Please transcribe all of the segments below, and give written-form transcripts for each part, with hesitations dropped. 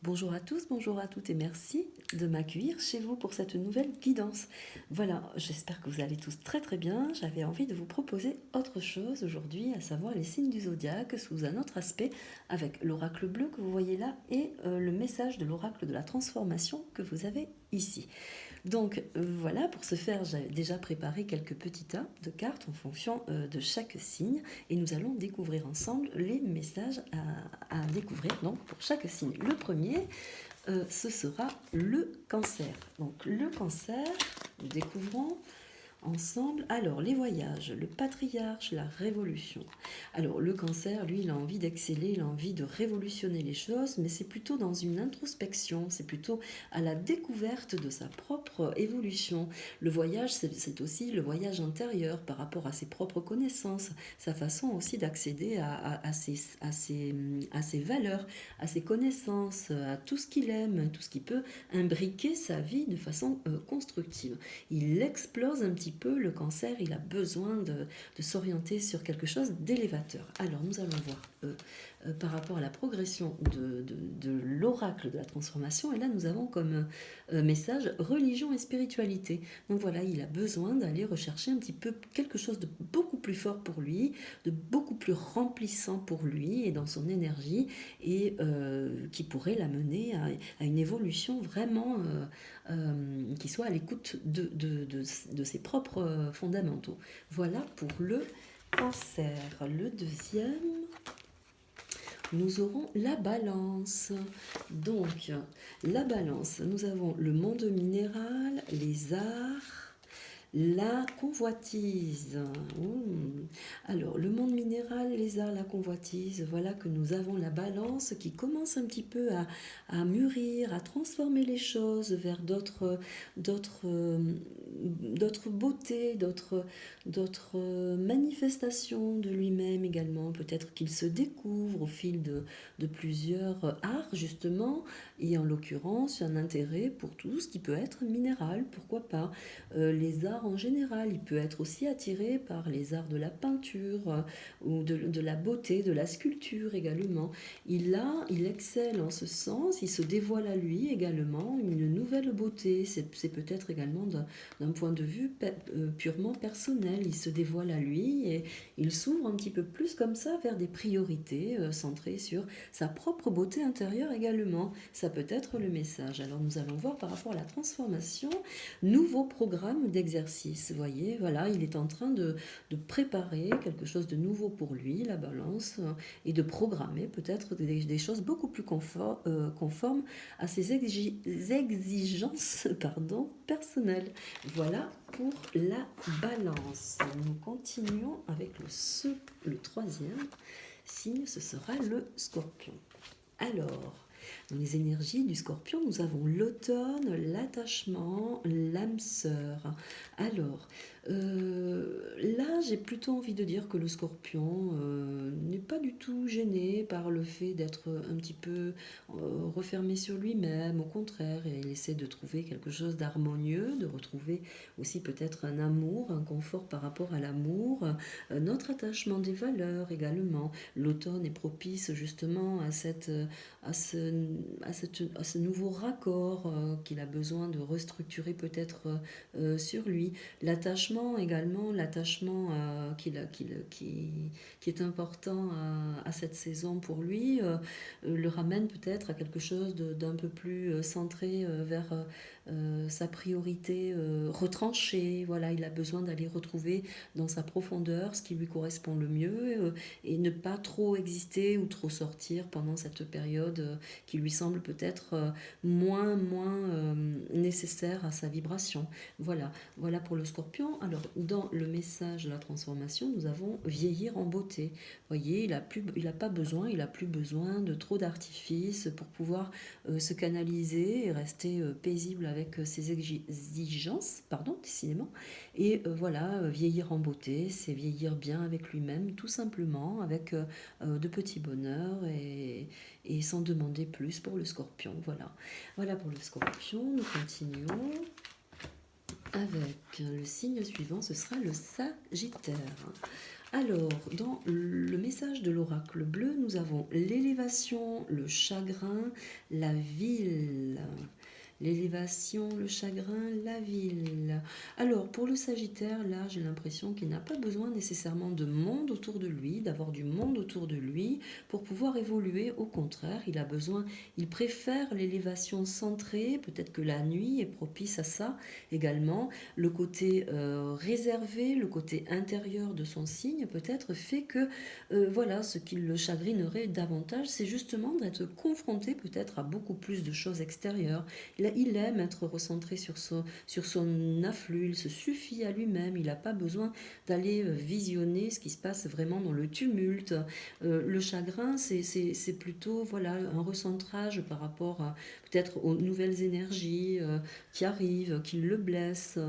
Bonjour à tous, bonjour à toutes et merci de m'accueillir chez vous pour cette nouvelle guidance. Voilà, j'espère que vous allez tous très très bien. J'avais envie de vous proposer autre chose aujourd'hui, à savoir les signes du zodiaque sous un autre aspect avec l'oracle bleu que vous voyez là et le message de l'oracle de la transformation que vous avez ici. Donc voilà, pour ce faire, j'ai déjà préparé quelques petits tas de cartes en fonction de chaque signe et nous allons découvrir ensemble les messages à découvrir donc pour chaque signe. Le premier, ce sera le cancer. Donc le cancer, nous découvrons ensemble. Alors, les voyages, le patriarche, la révolution. Alors, le cancer, lui, il a envie d'exceller, il a envie de révolutionner les choses, mais c'est plutôt dans une introspection, c'est plutôt à la découverte de sa propre évolution. Le voyage, c'est aussi le voyage intérieur par rapport à ses propres connaissances, sa façon aussi d'accéder à ses valeurs, à ses connaissances, à tout ce qu'il aime, tout ce qui peut imbriquer sa vie de façon constructive. Il explose un petit peu le cancer, il a besoin de s'orienter sur quelque chose d'élévateur. Alors nous allons voir par rapport à la progression de l'oracle de la transformation, et là nous avons comme message religion et spiritualité. Donc voilà, il a besoin d'aller rechercher un petit peu quelque chose de beaucoup plus fort pour lui, de beaucoup plus remplissant pour lui et dans son énergie, et qui pourrait l'amener à une évolution vraiment qui soit à l'écoute de ses propres fondamentaux. Voilà pour le cancer. Le deuxième, nous aurons la balance. Donc, la balance, nous avons le monde minéral, les arts, la convoitise. Alors, le monde minéral, les arts, la convoitise, voilà que nous avons la balance qui commence un petit peu à mûrir, à transformer les choses vers d'autres beautés, d'autres manifestations de lui-même également. Peut-être qu'il se découvre au fil de plusieurs arts, justement, et en l'occurrence, un intérêt pour tout ce qui peut être minéral, pourquoi pas. Les arts en général, il peut être aussi attiré par les arts de la peinture ou de la beauté, de la sculpture également. Il excelle en ce sens, il se dévoile à lui également une nouvelle beauté. C'est peut-être également d'un point de vue purement personnel. Il se dévoile à lui et il s'ouvre un petit peu plus comme ça vers des priorités centrées sur sa propre beauté intérieure également. Ça peut être le message. Alors nous allons voir par rapport à la transformation, nouveau programme d'exercice. Vous voyez, voilà, il est en train de préparer quelque chose de nouveau pour lui, la balance, et de programmer peut-être des choses beaucoup plus conformes à ses exigences personnelles. Voilà pour la balance. Nous continuons avec le troisième signe, ce sera le scorpion. Alors, dans les énergies du scorpion, nous avons l'automne, l'attachement, l'âme sœur. Alors, là, j'ai plutôt envie de dire que le scorpion n'est pas du tout gêné par le fait d'être un petit peu refermé sur lui-même. Au contraire, il essaie de trouver quelque chose d'harmonieux, de retrouver aussi peut-être un amour, un confort par rapport à l'amour, notre attachement des valeurs également. L'automne est propice justement à ce nouveau raccord qu'il a besoin de restructurer peut-être sur lui. L'attachement également, l'attachement qui est important à cette saison pour lui, le ramène peut-être à quelque chose d'un peu plus centré vers sa priorité retranchée. Voilà, il a besoin d'aller retrouver dans sa profondeur ce qui lui correspond le mieux et ne pas trop exister ou trop sortir pendant cette période qui lui semble peut-être moins nécessaire à sa vibration. Voilà pour le scorpion. Alors, dans le message de la transformation, nous avons vieillir en beauté. Vous voyez, il a plus besoin de trop d'artifices pour pouvoir se canaliser et rester paisible avec ses exigences, décidément. Et voilà, vieillir en beauté, c'est vieillir bien avec lui-même, tout simplement, avec de petits bonheurs et sans demander plus pour le scorpion. Voilà pour le scorpion. Nous continuons avec le signe suivant, ce sera le Sagittaire. Alors, dans le message de l'oracle bleu, nous avons l'élévation, le chagrin, la ville. L'élévation, le chagrin, la ville. Alors, pour le Sagittaire, là, j'ai l'impression qu'il n'a pas besoin nécessairement de monde autour de lui, d'avoir du monde autour de lui pour pouvoir évoluer. Au contraire, il préfère l'élévation centrée. Peut-être que la nuit est propice à ça également. Le côté réservé, le côté intérieur de son signe, peut-être, fait que, voilà, ce qui le chagrinerait davantage, c'est justement d'être confronté peut-être à beaucoup plus de choses extérieures. Il aime être recentré sur son afflux, il se suffit à lui-même, il n'a pas besoin d'aller visionner ce qui se passe vraiment dans le tumulte. Le chagrin, c'est plutôt voilà, un recentrage par rapport à peut-être aux nouvelles énergies qui arrivent, qui le blessent.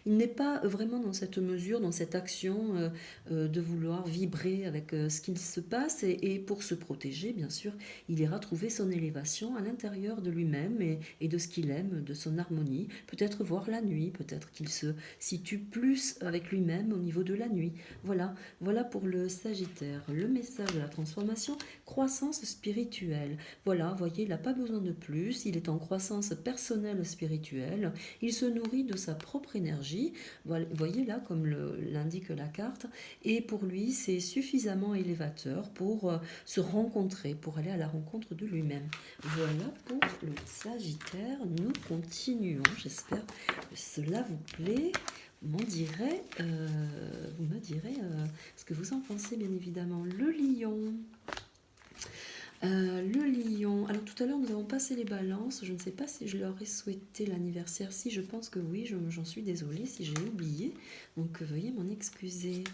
Il n'est pas vraiment dans cette mesure, dans cette action de vouloir vibrer avec ce qu'il se passe et pour se protéger, bien sûr, il ira trouver son élévation à l'intérieur de lui-même et de ce qu'il aime, de son harmonie. Peut-être voir la nuit, peut-être qu'il se situe plus avec lui-même au niveau de la nuit. Voilà, voilà pour le Sagittaire. Le message de la transformation, croissance spirituelle. Voilà, voyez, il n'a pas besoin de plus. Il est en croissance personnelle spirituelle. Il se nourrit de sa propre énergie. Voyez là, comme l'indique la carte. Et pour lui, c'est suffisamment élévateur pour se rencontrer, pour aller à la rencontre de lui-même. Voilà pour le Sagittaire. Nous continuons. J'espère que cela vous plaît. Vous me direz ce que vous en pensez, bien évidemment. Le lion. Le lion. Alors tout à l'heure, nous avons passé les balances. Je ne sais pas si je leur ai souhaité l'anniversaire. Si, je pense que oui. J'en suis désolée si j'ai oublié. Donc veuillez m'en excuser.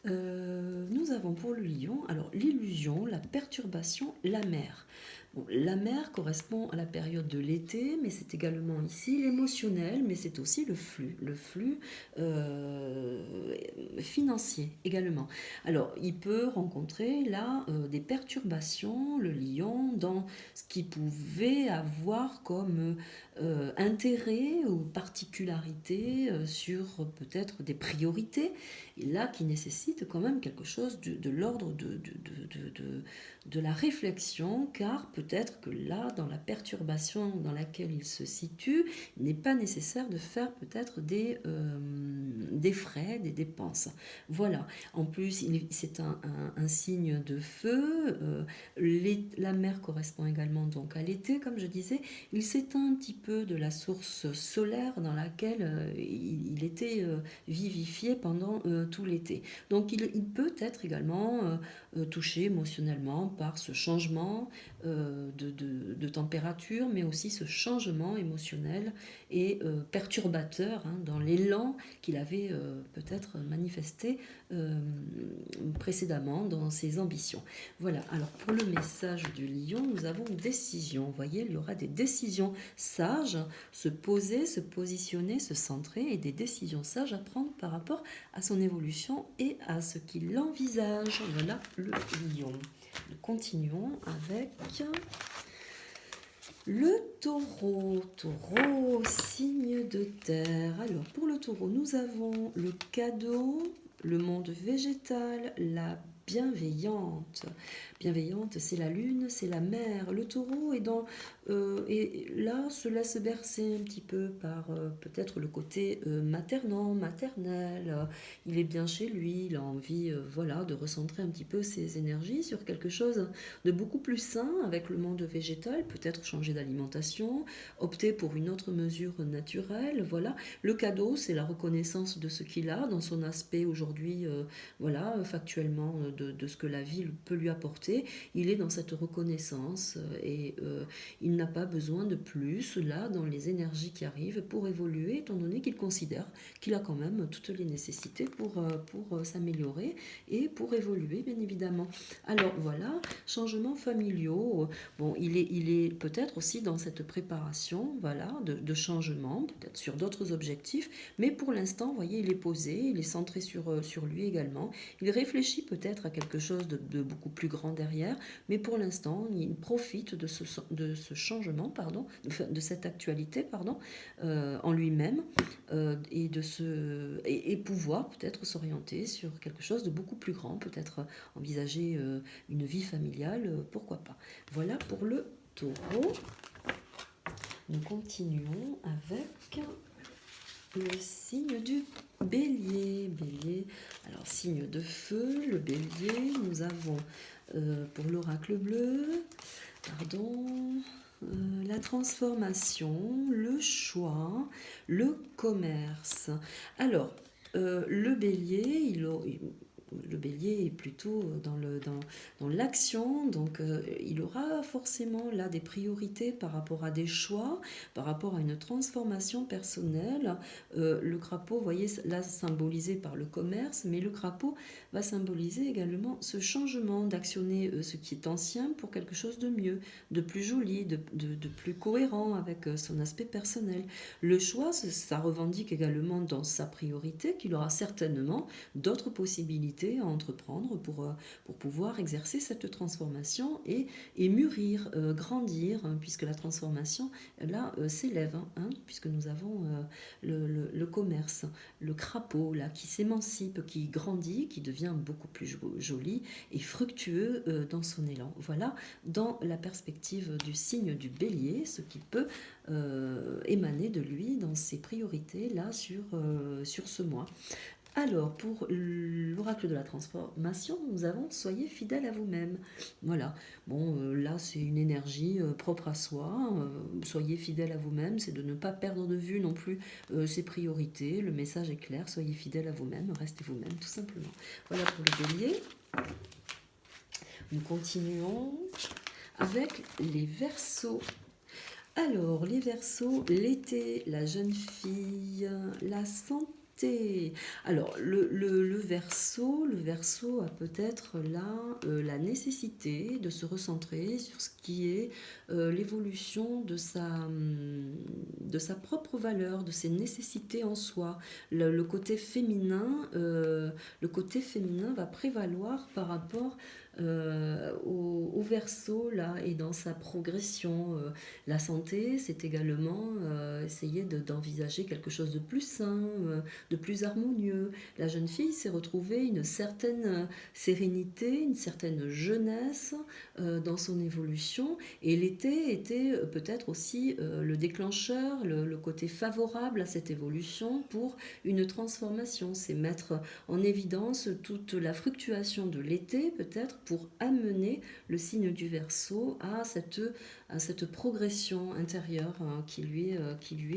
Nous avons pour le lion, alors l'illusion, la perturbation, la mer. Bon, la mer correspond à la période de l'été, mais c'est également ici l'émotionnel, mais c'est aussi le flux financier également. Alors, il peut rencontrer là des perturbations, le lion, dans ce qu'il pouvait avoir comme intérêt ou particularité sur peut-être des priorités, et là qui nécessite quand même quelque chose de l'ordre de la réflexion, car peut-être que là, dans la perturbation dans laquelle il se situe, il n'est pas nécessaire de faire peut-être des frais, des dépenses. Voilà. En plus, c'est un signe de feu. La mer correspond également donc à l'été, comme je disais. Il s'éteint un petit peu de la source solaire dans laquelle il était vivifié pendant tout l'été. Donc il peut être également touché émotionnellement par ce changement de température, mais aussi ce changement émotionnel et perturbateur dans l'élan qu'il avait peut-être manifesté précédemment dans ses ambitions. Voilà, alors pour le message du lion, nous avons décision. Vous voyez, il y aura des décisions sages, se poser, se positionner, se centrer et des décisions sages à prendre par rapport à son évolution et à ce qu'il envisage. Voilà le lion. Nous continuons avec le taureau. Taureau, signe de terre. Alors pour le taureau, nous avons le cadeau, le monde végétal, la bienveillante. Bienveillante, c'est la lune, c'est la mer. Le taureau est et là se laisse bercer un petit peu par peut-être le côté maternel. Il est bien chez lui, il a envie voilà, de recentrer un petit peu ses énergies sur quelque chose de beaucoup plus sain avec le monde végétal, peut-être changer d'alimentation, opter pour une autre mesure naturelle. Voilà. Le cadeau, c'est la reconnaissance de ce qu'il a dans son aspect aujourd'hui, voilà, factuellement de ce que la vie peut lui apporter. Il est dans cette reconnaissance et il n'a pas besoin de plus là dans les énergies qui arrivent pour évoluer, étant donné qu'il considère qu'il a quand même toutes les nécessités pour s'améliorer et pour évoluer, bien évidemment. Alors voilà, changements familiaux. Bon, il est peut-être aussi dans cette préparation, voilà, de changement, peut-être sur d'autres objectifs, mais pour l'instant, vous voyez, il est posé, il est centré sur lui également. Il réfléchit peut-être à quelque chose de beaucoup plus grand derrière, mais pour l'instant, il profite de ce changement, pardon, de cette actualité, pardon, en lui-même, et pouvoir peut-être s'orienter sur quelque chose de beaucoup plus grand, peut-être envisager une vie familiale, pourquoi pas. Voilà pour le taureau. Nous continuons avec le signe du bélier. Bélier, alors signe de feu, le bélier, nous avons pour l'oracle bleu, pardon, la transformation, le choix, le commerce. Alors, le bélier, le bélier est plutôt dans l'action, donc il aura forcément là des priorités par rapport à des choix, par rapport à une transformation personnelle. Le crapaud, vous voyez, là symbolisé par le commerce, mais le crapaud va symboliser également ce changement d'actionner ce qui est ancien pour quelque chose de mieux, de plus joli, de plus cohérent avec son aspect personnel. Le choix, ça revendique également dans sa priorité qu'il aura certainement d'autres possibilités à entreprendre pour pouvoir exercer cette transformation et mûrir, grandir, hein, puisque la transformation, là, s'élève, hein, puisque nous avons le commerce, le crapaud, là, qui s'émancipe, qui grandit, qui devient beaucoup plus joli et fructueux dans son élan. Voilà, dans la perspective du signe du bélier, ce qui peut émaner de lui dans ses priorités, là, sur ce mois. Alors, pour l'oracle de la transformation, nous avons soyez fidèle à vous-même. Voilà. Bon, là, c'est une énergie propre à soi. Soyez fidèle à vous-même, c'est de ne pas perdre de vue non plus ses priorités. Le message est clair, soyez fidèle à vous-même, restez vous-même, tout simplement. Voilà pour le bélier. Nous continuons avec les Verseaux. Alors, les Verseaux, l'été, la jeune fille, la santé. Alors, le Verseau a peut-être là la nécessité de se recentrer sur ce qui est l'évolution de sa propre valeur, de ses nécessités en soi. Le côté féminin va prévaloir par rapport au Verseau là et dans sa progression. La santé, c'est également essayer d'envisager quelque chose de plus sain, de plus harmonieux. La jeune fille s'est retrouvée une certaine sérénité, une certaine jeunesse dans son évolution, et l'été était peut-être aussi le déclencheur, le côté favorable à cette évolution pour une transformation. C'est mettre en évidence toute la fluctuation de l'été peut-être pour amener le signe du Verseau à cette progression intérieure qui lui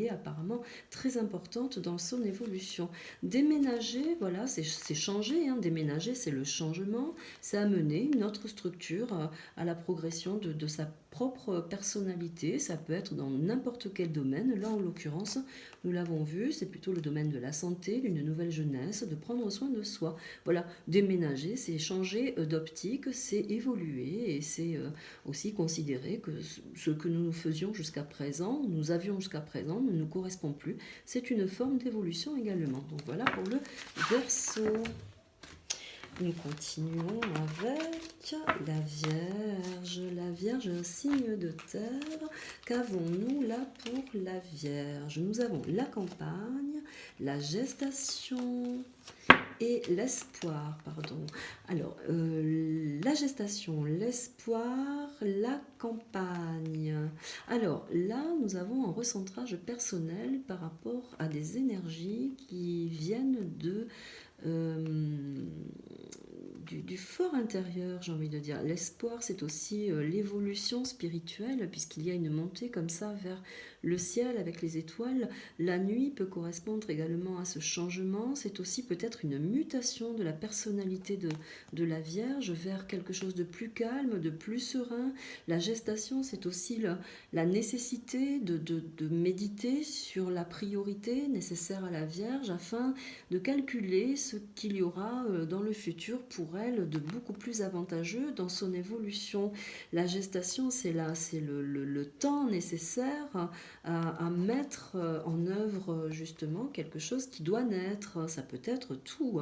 est apparemment très importante dans son évolution. Déménager, voilà, c'est changer, hein. Déménager, c'est le changement, c'est amener une autre structure à la progression de sa propre personnalité. Ça peut être dans n'importe quel domaine. Là, en l'occurrence, nous l'avons vu, c'est plutôt le domaine de la santé, d'une nouvelle jeunesse, de prendre soin de soi. Voilà, déménager, c'est changer d'optique, c'est évoluer, et c'est aussi considérer que ce que nous faisions jusqu'à présent, nous avions jusqu'à présent, ne nous correspond plus. C'est une forme d'évolution également. Donc voilà pour le Verseau. Nous continuons avec la Vierge. La Vierge, un signe de terre. Qu'avons-nous là pour la Vierge? Nous avons la campagne, la gestation et l'espoir, pardon. Alors, la gestation, l'espoir, la campagne. Alors là, nous avons un recentrage personnel par rapport à des énergies qui viennent du fort intérieur, j'ai envie de dire. L'espoir, c'est aussi l'évolution spirituelle, puisqu'il y a une montée comme ça vers le ciel avec les étoiles. La nuit peut correspondre également à ce changement. C'est aussi peut-être une mutation de la personnalité de la Vierge vers quelque chose de plus calme, de plus serein. La gestation, c'est aussi la nécessité de méditer sur la priorité nécessaire à la Vierge afin de calculer ce qu'il y aura dans le futur pour pour elle de beaucoup plus avantageux dans son évolution. La gestation, c'est là, c'est le temps nécessaire à mettre en œuvre justement quelque chose qui doit naître. Ça peut être tout,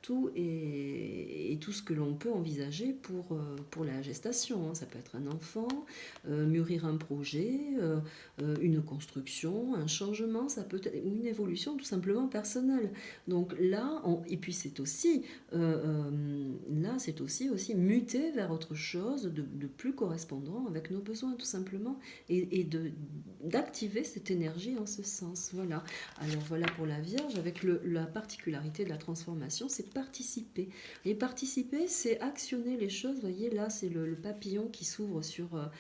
tout et tout ce que l'on peut envisager pour la gestation, hein. Ça peut être un enfant, mûrir un projet, une construction, un changement, ça peut être une évolution tout simplement personnelle. Donc là, et puis c'est aussi, là, c'est aussi muter vers autre chose de plus correspondant avec nos besoins tout simplement et d'activer cette énergie en ce sens. Voilà. Alors voilà pour la Vierge, avec la particularité de la transformation, c'est participer. Et participer, c'est actionner les choses. Vous voyez, là, c'est le papillon qui s'ouvre sur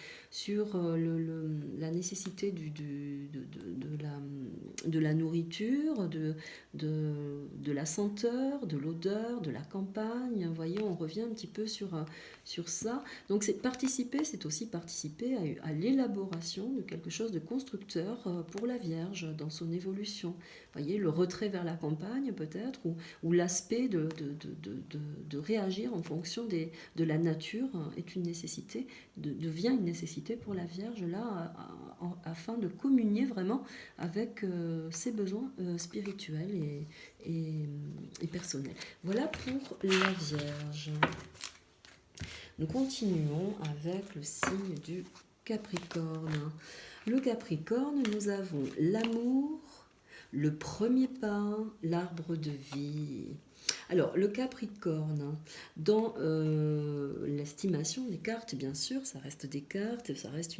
la nécessité de la nourriture, de la senteur, de l'odeur, de la campagne. Vous voyez, on revient un petit peu sur ça. Donc c'est participer, c'est aussi participer à l'élaboration de quelque chose de constructeur pour la Vierge dans son évolution. Vous voyez, le retrait vers la campagne peut-être, ou l'aspect de réagir en fonction de la nature est une nécessité, devient une nécessité pour la Vierge là, afin de communier vraiment avec ses besoins spirituels et personnels. Voilà pour la Vierge. Nous continuons avec le signe du Capricorne. Le Capricorne, nous avons l'amour, le premier pas, l'arbre de vie. Alors, le Capricorne, dans l'estimation des cartes, bien sûr, ça reste des cartes, ça reste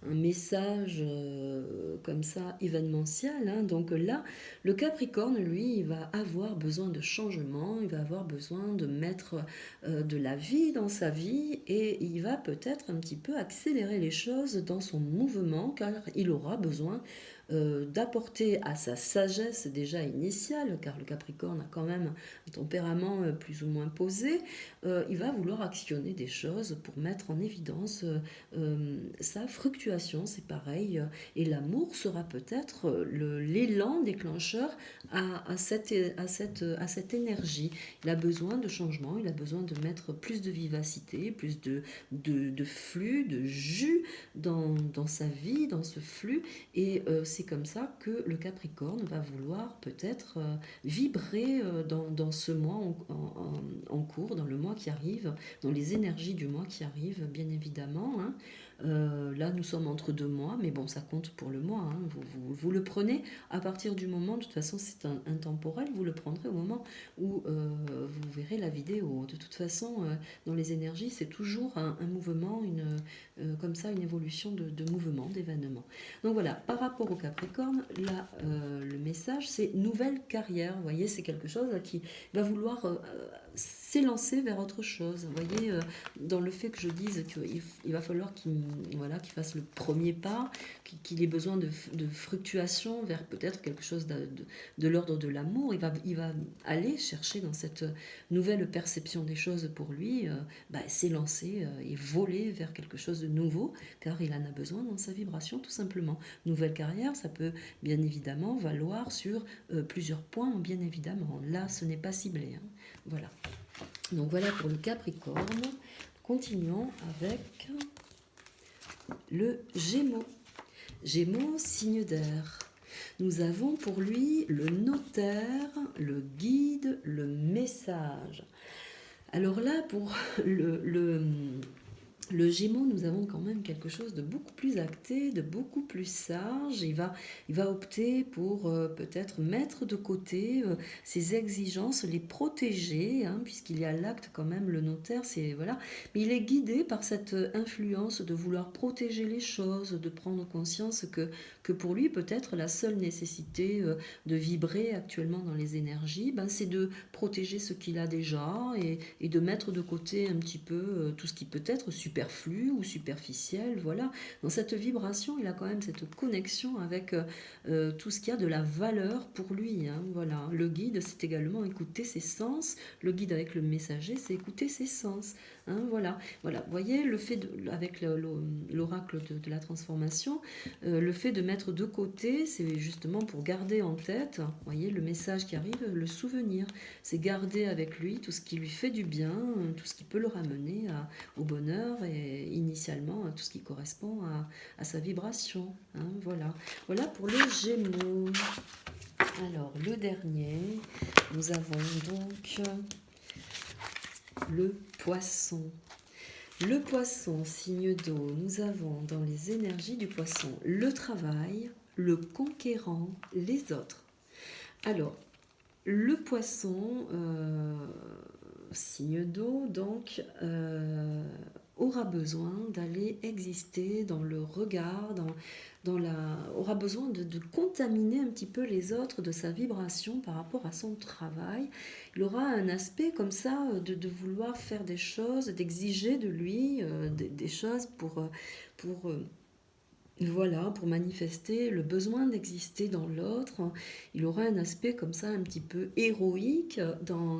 un message comme ça événementiel, hein. Donc là, le Capricorne, lui, il va avoir besoin de changement, il va avoir besoin de mettre de la vie dans sa vie et il va peut-être un petit peu accélérer les choses dans son mouvement car il aura besoin d'apporter à sa sagesse déjà initiale, car le Capricorne a quand même un tempérament plus ou moins posé, il va vouloir actionner des choses pour mettre en évidence sa fructuation, c'est pareil, et l'amour sera peut-être l'élan déclencheur à cette énergie. Il a besoin de changement, il a besoin de mettre plus de vivacité, plus de flux, de jus dans sa vie, dans ce flux, et c'est comme ça que le Capricorne va vouloir peut-être vibrer dans ce mois en cours, dans le mois qui arrive, dans les énergies du mois qui arrive, bien évidemment, hein. Là, nous sommes entre 2 mois, mais bon, ça compte pour le mois, hein. Vous le prenez à partir du moment, de toute façon, c'est intemporel, vous le prendrez au moment où vous verrez la vidéo. De toute façon, dans les énergies, c'est toujours un mouvement, comme ça, une évolution de mouvement, d'événement. Donc voilà, par rapport au Capricorne, là, le message, c'est nouvelle carrière. Vous voyez, c'est quelque chose qui va vouloir s'élancer vers autre chose. Vous voyez, dans le fait que je dise qu'il va falloir qu'il fasse le premier pas, qu'il ait besoin de fluctuation vers peut-être quelque chose de l'ordre de l'amour, il va aller chercher dans cette nouvelle perception des choses pour lui, s'élancer et voler vers quelque chose de nouveau, car il en a besoin dans sa vibration tout simplement. Nouvelle carrière, ça peut bien évidemment valoir sur plusieurs points, bien évidemment. Là, ce n'est pas ciblé, hein. Voilà. Donc voilà pour le Capricorne. Continuons avec le Gémeaux. Gémeaux, signe d'air. Nous avons pour lui le notaire, le guide, le message. Alors là, pour le Gémeaux, nous avons quand même quelque chose de beaucoup plus acté, de beaucoup plus sage. Il va opter pour peut-être mettre de côté ses exigences, les protéger, hein, puisqu'il y a l'acte quand même, le notaire, c'est voilà. Mais il est guidé par cette influence de vouloir protéger les choses, de prendre conscience que pour lui, peut-être la seule nécessité de vibrer actuellement dans les énergies, c'est de protéger ce qu'il a déjà et de mettre de côté un petit peu tout ce qui peut être superflu ou superficiel, voilà. Dans cette vibration, il a quand même cette connexion avec tout ce qui a de la valeur pour lui, hein, voilà. Le guide, c'est également écouter ses sens. Le guide avec le messager, c'est écouter ses sens, hein, voilà. Voilà, vous voyez, le fait avec l'oracle de la transformation, le fait de mettre de côté, c'est justement pour garder en tête, vous voyez, le message qui arrive, le souvenir. C'est garder avec lui tout ce qui lui fait du bien, tout ce qui peut le ramener au bonheur et initialement tout ce qui correspond à sa vibration, hein, voilà. Voilà pour les Gémeaux. Alors, le dernier, nous avons donc le Poisson. Le Poisson, signe d'eau, nous avons dans les énergies du Poisson le travail, le conquérant, les autres. Alors, le Poisson, signe d'eau, donc, aura besoin d'aller exister dans le regard, aura besoin de contaminer un petit peu les autres de sa vibration par rapport à son travail. Il aura un aspect comme ça de vouloir faire des choses, d'exiger de lui des choses voilà, pour manifester le besoin d'exister dans l'autre. Il aura un aspect comme ça un petit peu héroïque dans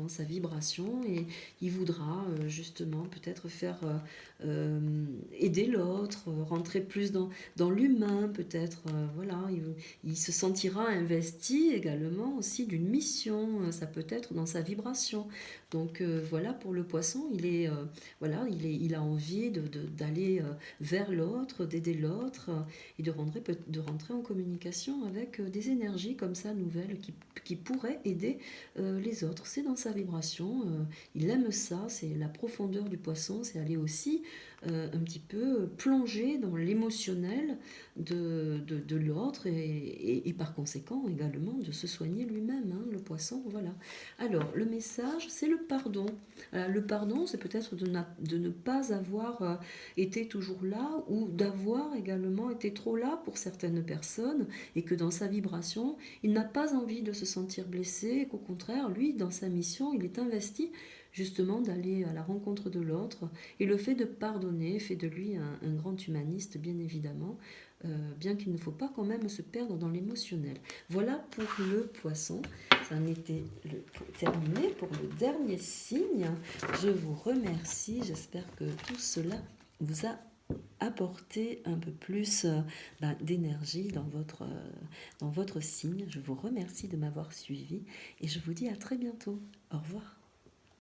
sa vibration et il voudra justement peut-être faire aider l'autre, rentrer plus dans l'humain peut-être. Voilà, il se sentira investi également aussi d'une mission, ça peut être dans sa vibration. Donc voilà, pour le poisson, voilà, il a envie d'aller vers l'autre, d'aider l'autre et de rentrer en communication avec des énergies comme ça nouvelles qui pourraient aider les autres. C'est dans sa vibration, il aime ça, c'est la profondeur du poisson, c'est aller aussi un petit peu plonger dans l'émotionnel de l'autre et par conséquent également de se soigner lui-même, hein, le poisson, voilà. Alors, le message, c'est le pardon. Le pardon, c'est peut-être de ne pas avoir été toujours là ou d'avoir également été trop là pour certaines personnes et que dans sa vibration, il n'a pas envie de se sentir blessé et qu'au contraire, lui, dans sa mission, il est investi justement d'aller à la rencontre de l'autre et le fait de pardonner fait de lui un grand humaniste, bien évidemment, bien qu'il ne faut pas quand même se perdre dans l'émotionnel. Voilà pour le poisson. Ça en était terminé pour le dernier signe. Je vous remercie. J'espère que tout cela vous a apporté un peu plus d'énergie dans votre signe. Je vous remercie de m'avoir suivi et je vous dis à très bientôt. Au revoir.